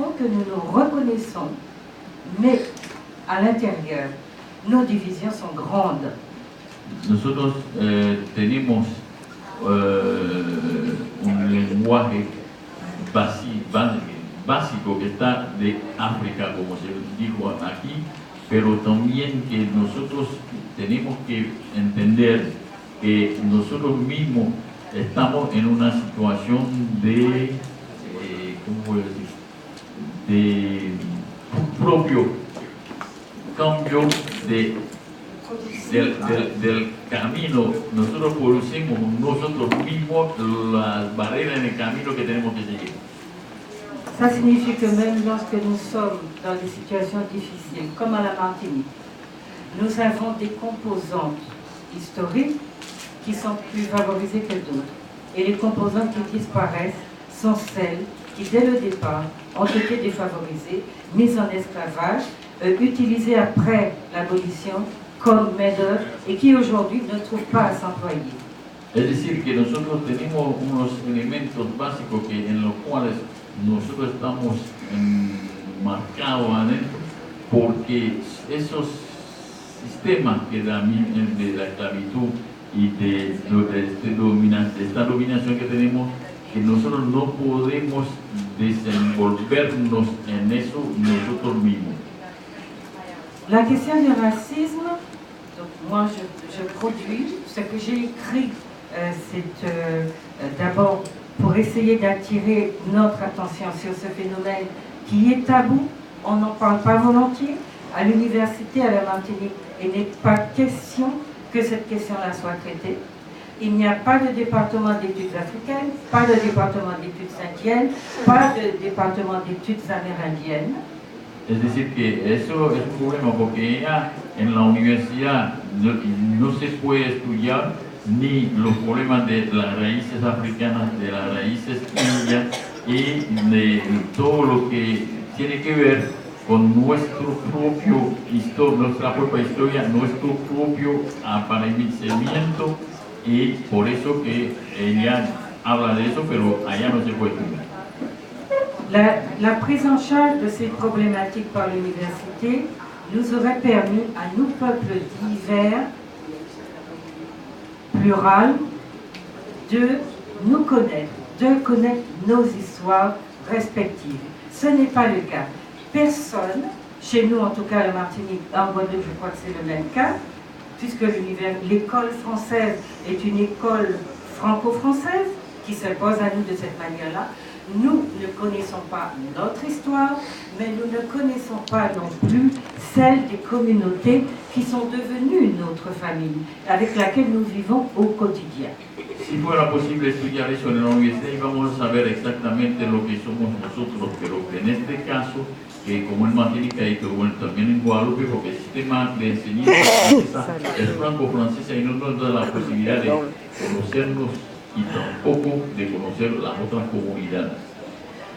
font que nous nous reconnaissons, mais à l'intérieur, nos divisions sont grandes. Nosotros tenemos un lenguaje básico que está de África, como se dijo aquí, pero también que nosotros tenemos que entender que nosotros mismos estamos en una situación de, ¿cómo voy a decir?, de un propio cambio del camino. Nosotros producimos nosotros mismos las barreras en el camino que tenemos que seguir. Ça signifie que même lorsque nous sommes dans des situations difficiles, comme à la Martinique, nous avons des composantes historiques qui sont plus favorisées que d'autres. Et les composantes qui disparaissent sont celles qui, dès le départ, ont été défavorisées, mises en esclavage, utilisées après l'abolition comme main-d'œuvre et qui aujourd'hui ne trouvent pas à s'employer. Es decir, que nosotros tenemos unos elementos básicos en los cuales nosotros estamos marcados adentro, porque esos sistemas que de la esclavitud y de esta dominación que tenemos, que nosotros no podemos desenvolvernos en eso nosotros mismos. La question du racisme, donc moi je produis, ce que j'ai écrit, c'est d'abord pour essayer d'attirer notre attention sur ce phénomène qui est tabou, on n'en parle pas volontiers. À l'université, à la Martinique, il n'est pas question que cette question-là soit traitée. Il n'y a pas de département d'études africaines, pas de département d'études indiennes, pas de département d'études amérindiennes. Es decir, que eso es un problema porque ya en la universidad no se puede estudiar ni los problemas de las raíces africanas, de las raíces indias y de todo lo que tiene que ver con nuestro propio nuestra propia historia, nuestro propio aparecimiento, y por eso que ella habla de eso, pero allá no se puede estudiar. La prise en charge de ces problématiques par l'université nous aurait permis à nous, peuples divers, plural, de nous connaître, de connaître nos histoires respectives. Ce n'est pas le cas. Personne, chez nous en tout cas à la Martinique, en Guadeloupe je crois que c'est le même cas, puisque l'école française est une école franco-française qui s'impose à nous de cette manière-là. Nous ne connaissons pas notre histoire, mais nous ne connaissons pas non plus celle des communautés qui sont devenues notre famille, avec laquelle nous vivons au quotidien. Si fuera posible estudiar eso en la universidad, íbamos a saber exactamente lo que somos nosotros, pero en este caso, que como en Martinica y que bueno, también en Guadalupe, porque el sistema de enseñanza es franco-francesa y no nos da la posibilidad de conocernos y tampoco de conocer las otras comunidades.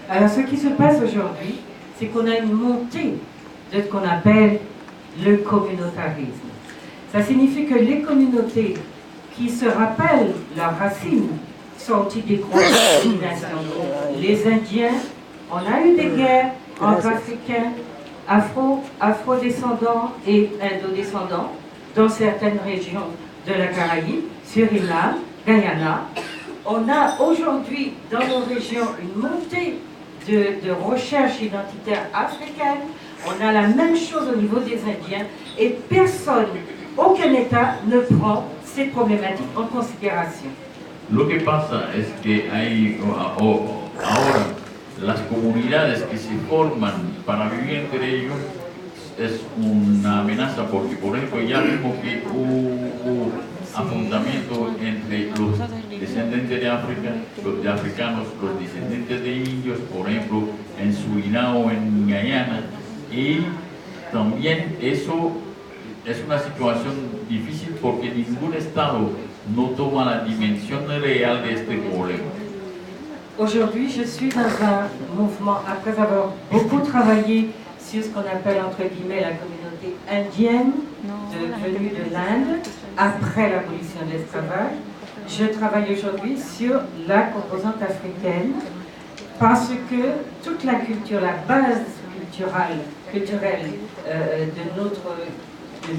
Alors ce qui se passe aujourd'hui, c'est qu'on a une montée de ce qu'on appelle le communautarisme. Ça signifie que les communautés qui se rappellent leurs racines sont des grosses civilisations. Les Indiens, on a eu des guerres entre Africains, afro-descendants et indo-descendants dans certaines régions de la Caraïbe, Suriname, Guyana. On a aujourd'hui dans nos régions une montée de recherche identitaire africaine. On a la même chose au niveau des Indiens et personne, aucun État ne prend ces problématiques en considération. Lo que pasa es que hay ahora las comunidades que se forman para vivir entre ellos es una amenaza porque, por ejemplo, ya vimos que hubo afrontamiento entre los descendientes de África, los de africanos, los descendientes de indios, por ejemplo, en Surinam o en Guyana, y también eso es una situación difícil porque ningún Estado no toma la dimensión real de este problema. Aujourd'hui, je suis dans un mouvement, après avoir beaucoup travaillé sur ce qu'on appelle entre guillemets la communauté indienne venue de l'Inde, après l'abolition de l'esclavage. Je travaille aujourd'hui sur la composante africaine parce que toute la culture, la base culturelle de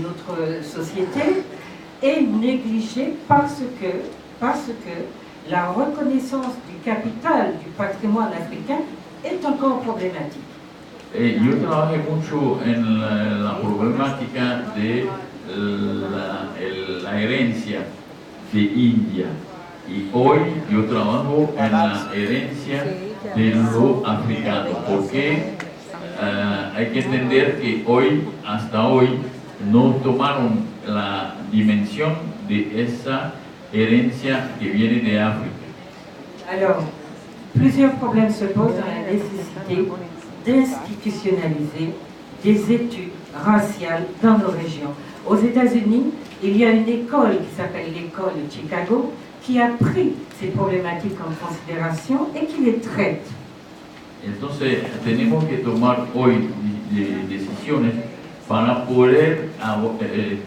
notre société est négligée parce que la reconnaissance du capital du patrimoine africain est encore problématique. Yo trabajé mucho en la problemática de la herencia de India y hoy yo trabajo en la herencia de lo africano porque hay que entender que hasta hoy no tomaron la dimensión de esa herencia que viene de África. Alors, plusieurs problèmes se posent dans la nécessité d'institutionnaliser des études raciales dans nos régions. Aux États-Unis, il y a une école qui s'appelle l'école de Chicago qui a pris ces problématiques en considération et qui les traite. Entonces, tenemos que tomar hoy decisiones para poder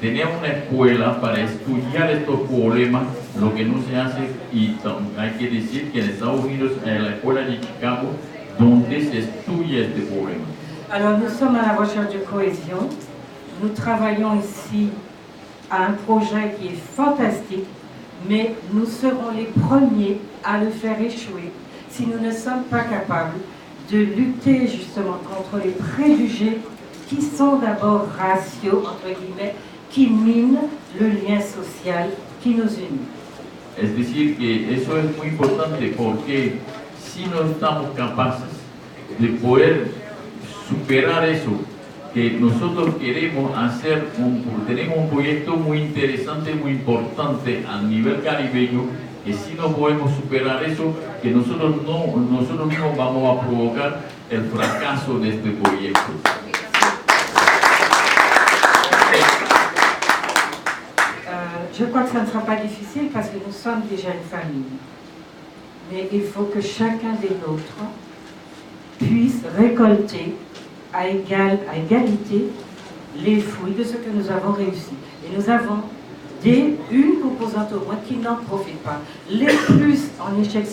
tener una escuela para estudiar estos problemas, lo que no se hace, y hay que decir que en Estados Unidos hay la escuela de Chicago donde se estudia este problema. Alors nous sommes à la recherche de cohésion, nous travaillons ici à un projet qui est fantastique, mais nous serons les premiers à le faire échouer si nous ne sommes pas capables de lutter justement contre les préjugés qui sont d'abord raciaux, entre guillemets, qui minent le lien social qui nous unit. Es decir, que eso es muy importante porque si no estamos capaces de poder superar eso, que nosotros queremos tenemos un proyecto muy interesante, muy importante a nivel caribeño, que si no podemos superar eso, que nosotros mismos vamos a provocar el fracaso de este proyecto. Je crois que ça ne sera pas difficile parce que nous sommes déjà une famille. Mais il faut que chacun des nôtres puisse récolter à égalité les fruits de ce que nous avons réussi. Et nous avons une composante au moins qui n'en profite pas. Les plus en échec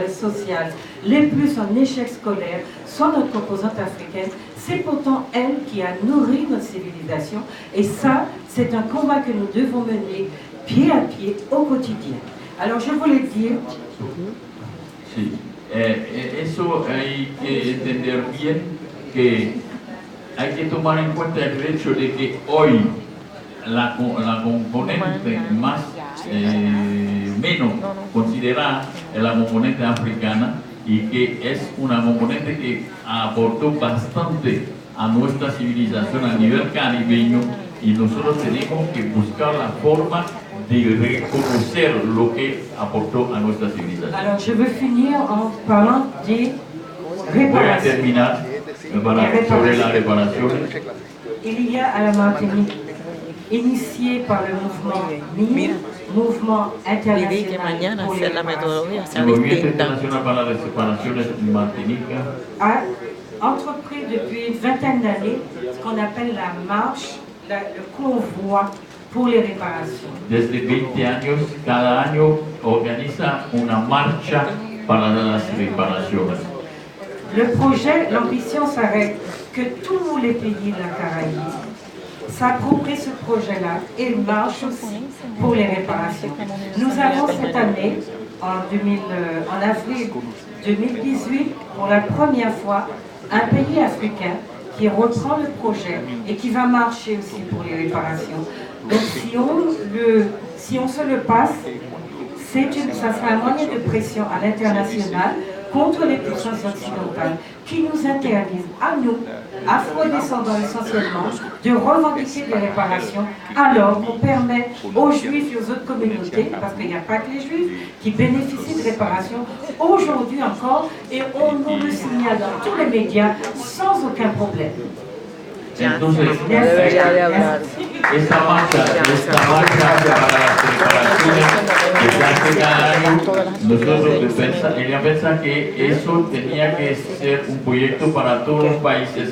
social, les plus en échec scolaire sont notre composante africaine. C'est pourtant elle qui a nourri notre civilisation. Et ça, c'est un combat que nous devons mener pied à pied au quotidien. Alors je voulais dire... Sí, eso hay que entender bien, que hay que tomar en cuenta el hecho de que hoy la componente menos considerada es la componente africana y que es una componente que aportó bastante a nuestra civilización a nivel caribeño y nosotros tenemos que buscar la forma de reconocer lo que aportó a nuestra civilización. Alors je veux finir en parlant des Voy a réparations. terminar sobre las reparaciones. Il y a à la Martinique, initié par le mouvement MIR, Mouvement Y vi que International mañana pour les hacer la réparations, metodología sea El Movimiento distinta. Internacional para las Reparaciones en Martinica a entrepris depuis une vingtaine d'années ce qu'on appelle la marche, le convoi pour les réparations. desde 20 años, cada año organiza una marcha para las reparaciones. Le projet, l'ambition serait que tous les pays de la Caraïbe s'approprient ce projet-là et marchent aussi pour les réparations. Nous avons cette année, en avril 2018, pour la première fois, un pays africain qui reprend le projet et qui va marcher aussi pour les réparations. Donc si on se le passe, ça sera un moyen de pression à l'international contre les puissances occidentales qui nous interdisent, à nous, afro-descendants essentiellement, de revendiquer des réparations alors qu'on permet aux juifs et aux autres communautés, parce qu'il n'y a pas que les juifs, qui bénéficient de réparations aujourd'hui encore et on nous le signale dans tous les médias sans aucun problème. Entonces, Debería de hablar. esta marcha para las reparaciones que se hace cada año, ella piensa que eso tenía que ser un proyecto para todos los países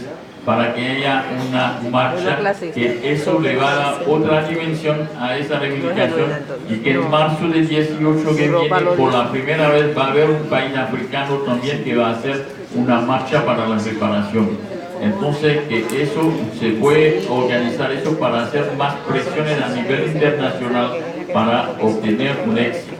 para que haya una marcha, que eso le va a dar otra dimensión a esa reivindicación y que en marzo del 18 que viene, por la primera vez va a haber un país africano también que va a hacer una marcha para la reparación. Entonces, que eso se puede organizar eso para hacer más presiones a nivel internacional para obtener un éxito.